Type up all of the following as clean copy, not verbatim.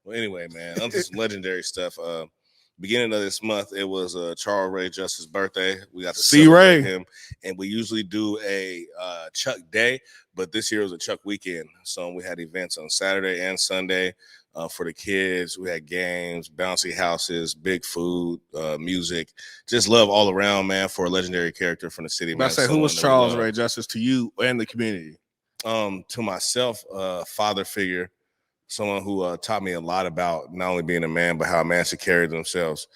Well, anyway, man, onto some legendary stuff. Beginning of this month, it was Charles Ray Justice's birthday. We got to celebrate him, and we usually do a Chuck Day, but this year was a Chuck weekend. So we had events on Saturday and Sunday for the kids. We had games, bouncy houses, big food, music. Just love all around, man, for a legendary character from the city. Man, who was Charles Ray Justice to you and the community? To myself, father figure. Someone who taught me a lot about not only being a man, but how a man should carry themselves.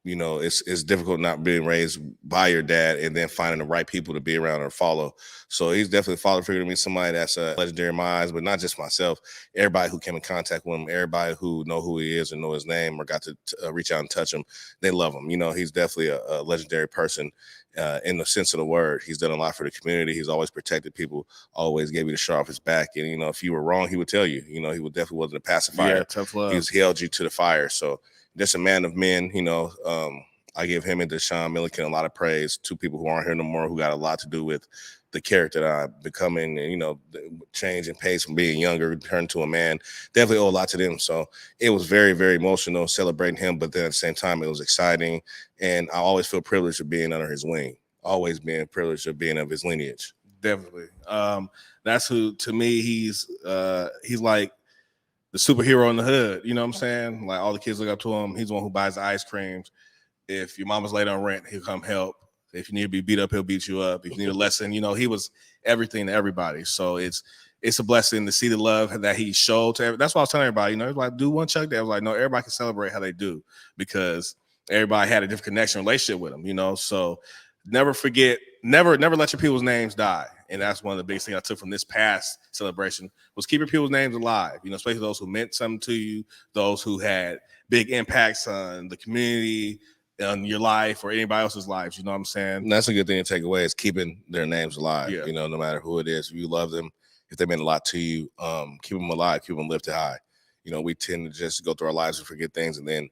You know, it's difficult not being raised by your dad and then finding the right people to be around or follow. So he's definitely a father figure to me, somebody that's a legendary in my eyes, but not just myself. Everybody who came in contact with him, everybody who know who he is and know his name or got to reach out and touch him, they love him. You know, he's definitely a legendary person. In the sense of the word, he's done a lot for the community. He's always protected people, always gave you the shirt off his back. And, you know, if you were wrong, he would tell you. You know, he definitely wasn't a pacifier. Yeah, tough love. He held you to the fire. So just a man of men, you know. I give him and Deshaun Milliken a lot of praise. Two people who aren't here no more who got a lot to do with the character that I'm becoming, and, you know, the change in pace from being younger, turn to a man. Definitely owe a lot to them. So it was very, very emotional celebrating him, but then at the same time, it was exciting. And I always feel privileged of being under his wing, always being privileged of being of his lineage. Definitely. That's who, to me, he's like the superhero in the hood. You know what I'm saying? Like, all the kids look up to him. He's the one who buys the ice creams. If your mama's late on rent, he'll come help. If you need to be beat up, he'll beat you up. If you need a lesson, you know, he was everything to everybody. So it's a blessing to see the love that he showed to everybody. That's why I was telling everybody, you know, like, do one Chuck Day. I was like, no, everybody can celebrate how they do, because everybody had a different connection, relationship with him, you know. So never forget, never let your people's names die. And that's one of the biggest things I took from this past celebration, was keeping people's names alive, you know, especially those who meant something to you, those who had big impacts on the community, on your life or anybody else's lives. You know what I'm saying? And that's a good thing to take away, is keeping their names alive. Yeah. You know, no matter who it is, if you love them, if they meant a lot to you, keep them alive, keep them lifted high. You know, we tend to just go through our lives and forget things, and then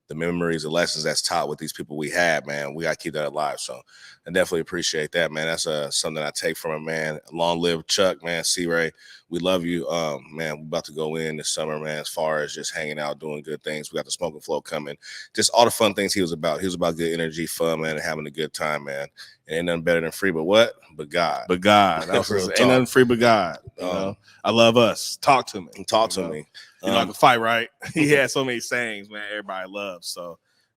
the memories, the lessons that's taught with these people we had, man, we got to keep that alive. So I definitely appreciate that, man. That's something I take from a man. Long live Chuck, man. C-Ray, we love you. Man, we're about to go in this summer, man, as far as just hanging out, doing good things. We got the Smoking Flow coming. Just all the fun things he was about. He was about good energy, fun, man, and having a good time, man. And ain't nothing better than free, but what? But God. But God. That's ain't nothing free but God. You know? I love us. Talk to me. Talk to me. You know, I can fight, right? He had so many sayings, man, everybody loves. So